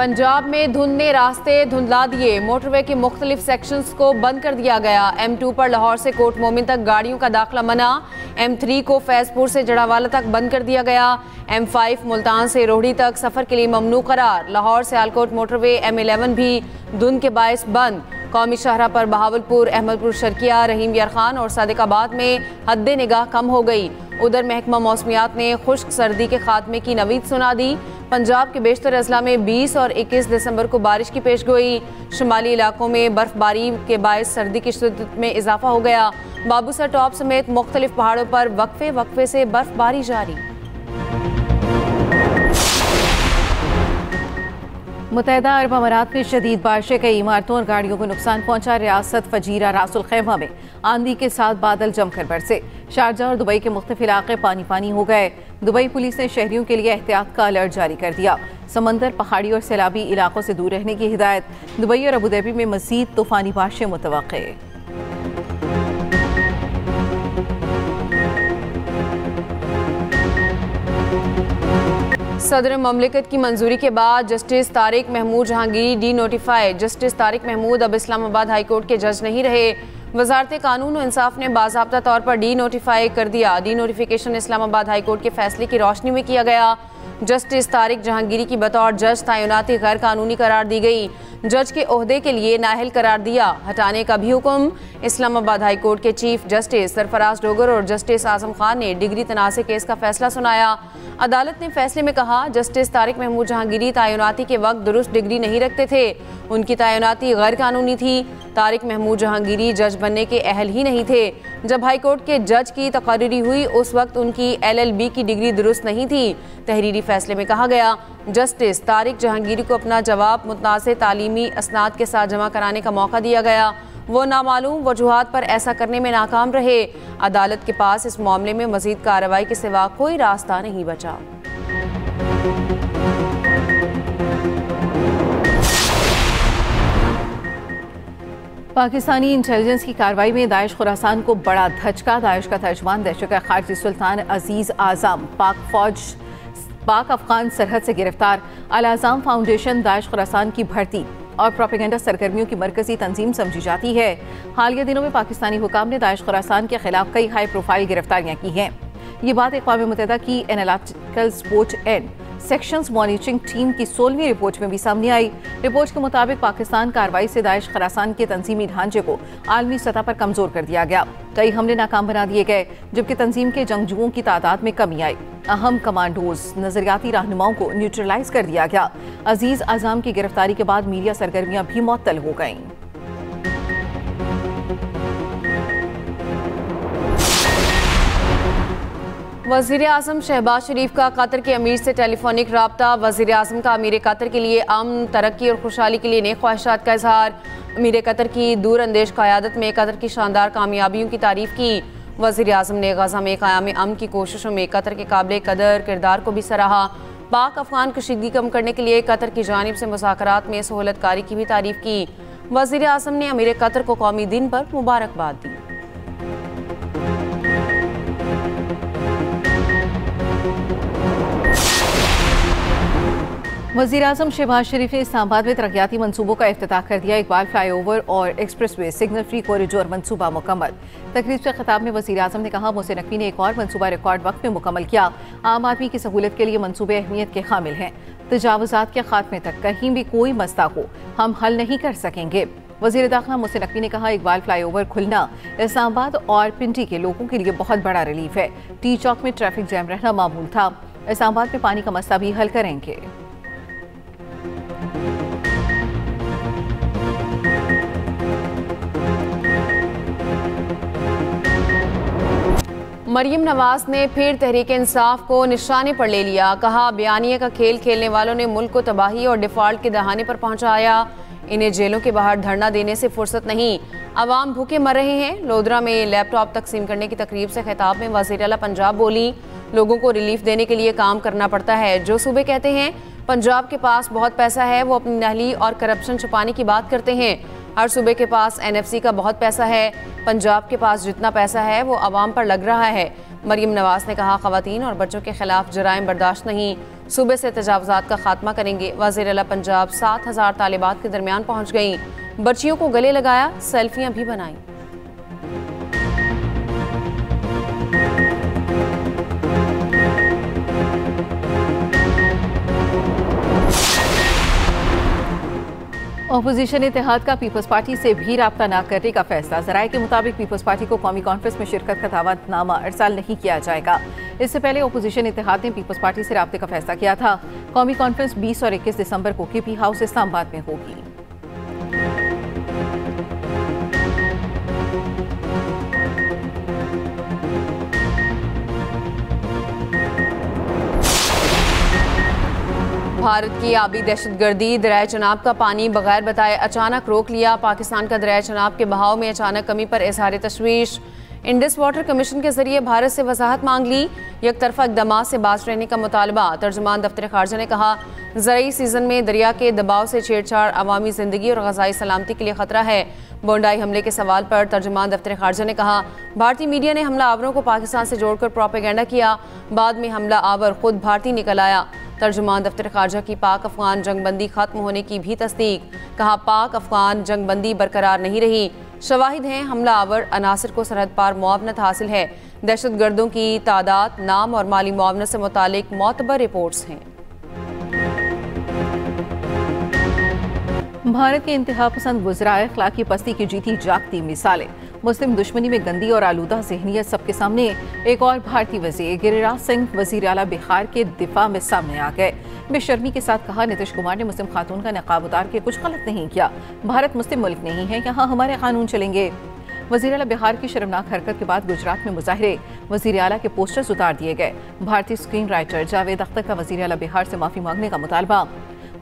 पंजाब में धुंध ने रास्ते धुंधला दिए। मोटरवे के मुख्तलिफ सेक्शंस को बंद कर दिया गया। M2 पर लाहौर से कोट मोमिन तक गाड़ियों का दाखिला मना। M3 को फैजपुर से जड़ावाला तक बंद कर दिया गया। M5 मुल्तान से रोहड़ी तक सफ़र के लिए ममनू करार। लाहौर से आलकोट मोटरवे M11 भी धुंध के बायस बंद। कौमी शाहरा पर बहावलपुर, अहमदपुर शर्किया, रहीम यार खान और सादिकाबाद में हद्दे निगाह कम हो गई। उधर महकमा मौसमियात ने खुश्क सर्दी के खात्मे की नवीद सुना दी। पंजाब के बेशतर अजला में 20 और 21 दिसंबर को बारिश की पेशगोई। शुमाली इलाकों में बर्फबारी के बायस सर्दी की शिद्दत में इजाफा हो गया। बाबूसर टॉप समेत मुख्तलिफ पहाड़ों पर वक्फे वक्फे से बर्फबारी जारी। मुत्तहिदा अरब अमारात में शदीद बारिशें, कई इमारतों और गाड़ियों को नुकसान पहुंचा। रियासत फजीरा रासुल खैमा में आंधी के साथ बादल जमकर बरसे। शारजा और दुबई के मुख्तलिफ इलाके पानी पानी हो गए। दुबई पुलिस ने शहरियों के लिए एहतियात का अलर्ट जारी कर दिया। समंदर, पहाड़ी और सैलाबी इलाकों से दूर रहने की हिदायत। दुबई और अबूधाबी में मजीद तूफानी बारिशें मुतवक्के। सदर ममलिकत की मंजूरी के बाद justice Tariq Mahmood Jahangiri denotified. Justice Tariq Mahmood अब इस्लामाबाद हाई कोर्ट के जज नहीं रहे। वजारत कानून और इंसाफ ने बाज़ाब्ता तौर पर डी नोटिफाई कर दिया। D notification Islamabad high court के फैसले की रोशनी में किया गया। जस्टिस तारिक जहांगीरी की बतौर जज तैनाती गैर कानूनी करार दी गई। जज के ओहदे के लिए नाअहल करार दिया। हटाने का भी हुक्म। इस्लामाबाद हाई कोर्ट के चीफ जस्टिस सरफराज डोगर और जस्टिस आजम खान ने डिग्री तनाज़े केस का फैसला सुनाया। अदालत ने फैसले में कहा, जस्टिस तारिक महमूद जहांगीरी तैनाती के वक्त दुरुस्त डिग्री नहीं रखते थे। उनकी तैनाती गैर कानूनी थी। तारिक महमूद जहांगीरी जज बनने के अहल ही नहीं थे। जब हाई कोर्ट के जज की तकर्री हुई उस वक्त उनकी LLB की डिग्री दुरुस्त नहीं थी। तहरीरी फैसले में कहा गया, जस्टिस तारिक जहांगीरी को अपना जवाब मुतनाज़ तालीमी असनाद के साथ जमा कराने का मौका दिया गया। वो नामालूम वजूहात पर ऐसा करने में नाकाम रहे। अदालत के पास इस मामले में मजीद कार्रवाई के सिवा कोई रास्ता नहीं बचा। पाकिस्तानी इंटेलिजेंस की कार्रवाई में दाइश खुरासान को बड़ा धचका। दाइश का तर्जमान दहशतगर्द खारजी सुल्तान अजीज आज़म पाक अफगान सरहद से गिरफ्तार। अल आज़म फाउंडेशन दाइश खुरासान की भर्ती और प्रोपेगेंडा सरगर्मियों की मरकजी तंजीम समझी जाती है। हालिया दिनों में पाकिस्तानी हुकाम ने दाइश खुरासान के खिलाफ कई हाई प्रोफाइल गिरफ्तारियां की हैं। ये बात अक़वाम मुत्तहिदा की analytical support and sections monitoring team की 16वीं रिपोर्ट में भी सामने आई। रिपोर्ट के मुताबिक पाकिस्तान कार्रवाई से दाइश खुरासान के तंजीमी ढांचे को आलमी सतह पर कमजोर कर दिया गया। कई हमले नाकाम बना दिए गए, जबकि तंजीम के जंगजुओं की तादाद में कमी आई। अहम कमांडोज, नजरियाती रहनुमाओं को न्यूट्रलाइज कर दिया गया। अजीज आज़म की गिरफ्तारी के बाद मीडिया सरगर्मियां भी मुअत्तल हो गईं। वज़ीर आज़म शहबाज शरीफ का कतर के अमीर से टेलीफोनिक राब्ता। वज़ीर आज़म का अमीर कतर के लिए अमन, तरक्की और खुशहाली के लिए नेक ख्वाहिशात का इजहार। अमीर कतर की दूर अंदेश क़यादत में कतर की शानदार कामयाबियों की तारीफ की। वज़ीर आज़म ने गज़ा में क़याम अमन की कोशिशों में कतर के काबिल कदर किरदार को भी सराहा। पाक अफगान कशीदगी कम करने के लिए कतर की जानिब से मुज़ाकरात में सहूलतकारी की भी तारीफ की। वज़ीर आज़म ने अमीर कतर को कौमी दिन पर मुबारकबाद दी। वज़ीर आज़म शहबाज शरीफ ने इस्लामाबाद में तरक्याती मनसूबों का इफ्तिताह कर दिया। इकबाल फ्लाईओवर और एक्सप्रेसवे सिग्नल फ्री कॉरिडोर मनसूबा मुकम्मल। तकरीब से खिताब में वज़ीर आज़म ने कहा, मोहसिन नकवी ने एक और मनसूबा रिकॉर्ड वक्त में मुकम्मल किया। आम आदमी की सहूलत के लिए मनसूबे अहमियत के हामिल हैं। तजावुज़ात के खात्मे तक कहीं भी कोई मसला हो हम हल नहीं कर सकेंगे। वज़ीर दाखिला मोहसिन नकवी ने कहा, इकबाल फ्लाईओवर खुलना इस्लामाबाद और पिंडी के लोगों के लिए बहुत बड़ा रिलीफ है। टी चौक में ट्रैफिक जैम रहना मामूल था। इस्लामाबाद में पानी का मसला भी हल करेंगे। मरियम नवाज ने फिर तहरीक इंसाफ को निशाने पर ले लिया। कहा, बयानिया का खेल खेलने वालों ने मुल्क को तबाही और डिफॉल्ट के दहाने पर पहुंचाया। इन्हें जेलों के बाहर धरना देने से फुर्सत नहीं। अवाम भूखे मर रहे हैं। लोधरा में लैपटॉप तकसीम करने की तकरीब से खिताब में वज़ीर आला पंजाब बोली, लोगों को रिलीफ देने के लिए काम करना पड़ता है। जो सूबे कहते हैं पंजाब के पास बहुत पैसा है, वो अपनी नाहली और करप्शन छुपाने की बात करते हैं। हर सूबे के पास NFC का बहुत पैसा है। पंजाब के पास जितना पैसा है वो आवाम पर लग रहा है। मरियम नवाज ने कहा, खवातीन और बच्चों के खिलाफ जराइम बर्दाश्त नहीं, सूबे से तजावुजात का खात्मा करेंगे। वज़ीर आला पंजाब 7,000 तालिबात के दरमियान पहुँच गईं, बच्चियों को गले लगाया, सेल्फियाँ भी बनाई। अपोजिशन इत्तेहाद का पीपल्स पार्टी से भी राब्ता न करने का फैसला। ज़राए के मुताबिक पीपल्स पार्टी को कौमी कॉन्फ्रेंस में शिरकत का दावतनामा अरसाल नहीं किया जाएगा। इससे पहले अपोजिशन इत्तेहाद ने पीपल्स पार्टी से राब्ते का फैसला किया था। कौमी कॉन्फ्रेंस 20 और 21 दिसंबर को केपी हाउस इस्लामाबाद में होगी। भारत की आबी दहशतगर्दी, दरिया चनाब का पानी बगैर बताए अचानक रोक लिया। पाकिस्तान का दरिया चनाब के बहाव में अचानक कमी पर इजहार तशवीश। इंडस वाटर कमीशन के जरिए भारत से वजाहत मांग ली। एक तरफा इकदाम से बाज रहने का मुतालबा। तर्जुमान दफ्तर खारजा ने कहा, ज़रई सीजन में दरिया के दबाव से छेड़छाड़ अवामी जिंदगी और ग़ज़ाई सलामती के लिए खतरा है। बोंडाई हमले के सवाल पर तर्जुमान दफ्तर खारजा ने कहा, भारतीय मीडिया ने हमला आवरों को पाकिस्तान से जोड़कर प्रोपेगेंडा किया, बाद में हमला आवर खुद भारतीय निकल आया। तर्जुमान दफ्तर खारजा की पाक अफगान जंगबंदी खत्म होने की भी तस्दीक। कहा, पाक अफगान जंगबंदी बरकरार नहीं रही, शवाहिद हैं हमला आवर अनासर को सरहद पार मुआवनत हासिल है। दहशत गर्दों की तादाद, नाम और माली मुआवनत से मुतालिक मोतबर रिपोर्ट्स हैं। भारत के इंतहा पसंद वज़राए अखलाकी पस्ती की जीती जागती मिसालें। मुस्लिम दुश्मनी में गंदी और आलूदा ज़हनियत सबके सामने। एक और भारतीय वज़ीर गिरिराज सिंह वज़ीर आला बिहार के दिफा में सामने आ गए। बेशर्मी के साथ कहा, नीतीश कुमार ने मुस्लिम खातून का निकाब उतार के कुछ गलत नहीं किया। भारत मुस्लिम मुल्क नहीं है, यहाँ हमारे कानून चलेंगे। वज़ीर आला बिहार की शर्मनाक हरकत के बाद गुजरात में मुजाहरे, वज़ीर आला के पोस्टर्स उतार दिए गए। भारतीय स्क्रीन राइटर जावेद अख्तर का वज़ीर आला बिहार से माफ़ी मांगने का मुतालबा।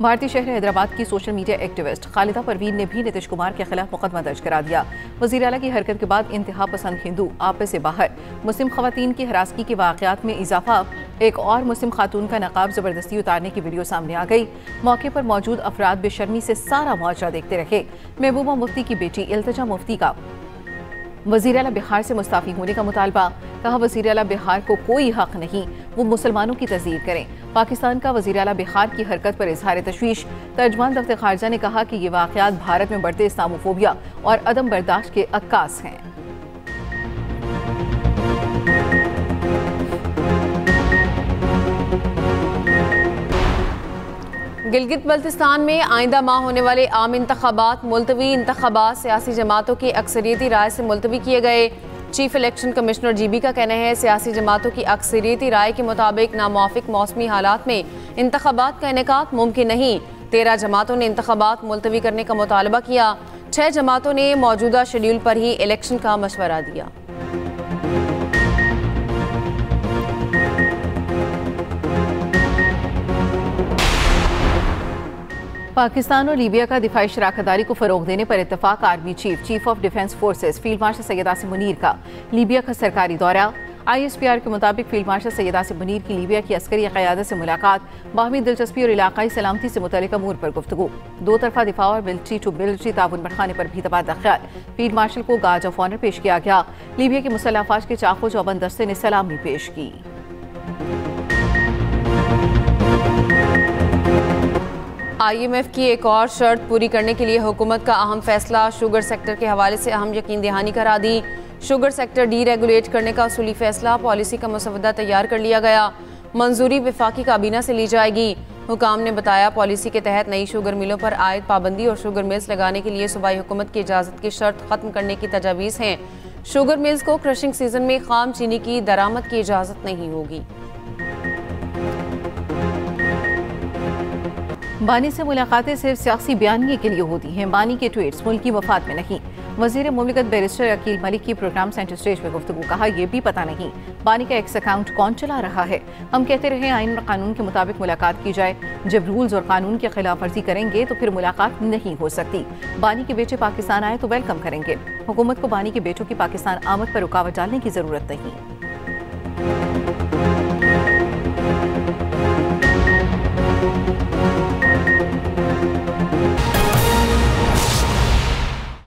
भारतीय शहर हैदराबाद की social media activist Khalida Parveen ने भी नीतीश कुमार के खिलाफ मुकदमा दर्ज करा दिया। वज़ीर आला की हरकत के बाद इंतहा पसंद हिंदू आपे से बाहर। मुस्लिम खवातीन की हरासगी के वाक़यात में इजाफा। एक और मुस्लिम खातून का नकाब ज़बरदस्ती उतारने की वीडियो सामने आ गई। मौके पर मौजूद अफराद बेशर्मी से सारा माजरा देखते रहे। महबूबा मुफ्ती की बेटी इल्तिजा मुफ्ती का वज़ीर आला बिहार से मुस्ताफ़ी होने का मुतालबा। कहा, वज़ीर आला बिहार को कोई हक नहीं वो मुसलमानों की तज़ीर करें। पाकिस्तान का वज़ीर आला बिहार की हरकत पर इजहार तशवीश। तर्जुमान दफ्तर खारजा ने कहा कि ये वाक़यात भारत में बढ़ते इस्लामोफोबिया और अदम बर्दाश्त के अक्कास हैं। गिलगित बल्तिस्तान में आइंदा माह होने वाले आम इंतखाबात मुलतवी। इंतखाबात सियासी जमातों की अक्सरियती राय से मुलतवी किए गए। चीफ इलेक्शन कमिश्नर GB का कहना है, सियासी जमातों की अक्सरियती राय के मुताबिक नामुवाफिक मौसमी हालात में इंतखाबात का इनेकाद मुमकिन नहीं। 13 जमातों ने इंतखाबात मुलतवी करने का मुतालबा किया। 6 जमातों ने मौजूदा शेड्यूल पर ही इलेक्शन का मशवरा दिया। पाकिस्तान और लीबिया का दिफाई शराकतदारी को फ़रोग देने पर इत्तफाक। Army chief of defence forces field marshal Syed Asim Munir का लीबिया का सरकारी दौरा। ISPR के मुताबिक फील्ड मार्शल सैयद आसिम मुनीर की लीबिया की अस्करी क़यादत से मुलाकात, बाहमी दिलचस्पी और इलाकाई सलामती से मुतल्लिक़ अमूर पर गुफ्तगू। दो तरफा दिफा और मिलिट्री टू मिलिट्री ताउन बढ़ाने पर भी तबादला ख्याल। फील्ड मार्शल को गार्ड ऑफ ऑनर पेश किया गया। लीबिया के मुसल्लह अफवाज के चाको चौबंद दस्ते ने सलामी पेश की। IMF की एक और शर्त पूरी करने के लिए हुकूमत का अहम फैसला। शुगर सेक्टर के हवाले से अहम यकीन दहानी करा दी। शुगर सेक्टर डीरेगुलेट करने का उसूली फैसला। पॉलिसी का मसवदा तैयार कर लिया गया। मंजूरी वफाकी काबीना से ली जाएगी। हुकाम ने बताया, पॉलिसी के तहत नई शुगर मिलों पर आयद पाबंदी और शुगर मिल्स लगाने के लिए सूबाई हुकूमत की इजाज़त की शर्त खत्म करने की तजावीज़ हैं। शुगर मिल्स को क्रशिंग सीजन में खाम चीनी की दरामद की इजाज़त नहीं होगी। बानी से मुलाकातें सिर्फ सियासी बयानिए के लिए होती हैं। बानी के ट्वीट्स मुल्की मफाद में नहीं। वज़ीर मुमलिकत बैरिस्टर अकील मलिक की प्रोग्राम सेंटर स्टेज में गुफ्तगू। कहा, यह भी पता नहीं बानी का एक्स अकाउंट कौन चला रहा है। हम कहते रहे आइन और कानून के मुताबिक मुलाकात की जाए। जब रूल्स और कानून की खिलाफ वर्जी करेंगे तो फिर मुलाकात नहीं हो सकती। बानी के बेटे पाकिस्तान आए तो वेलकम करेंगे। हुकूमत को बानी के बेटों की पाकिस्तान आमद पर रुकावट डालने की जरूरत नहीं।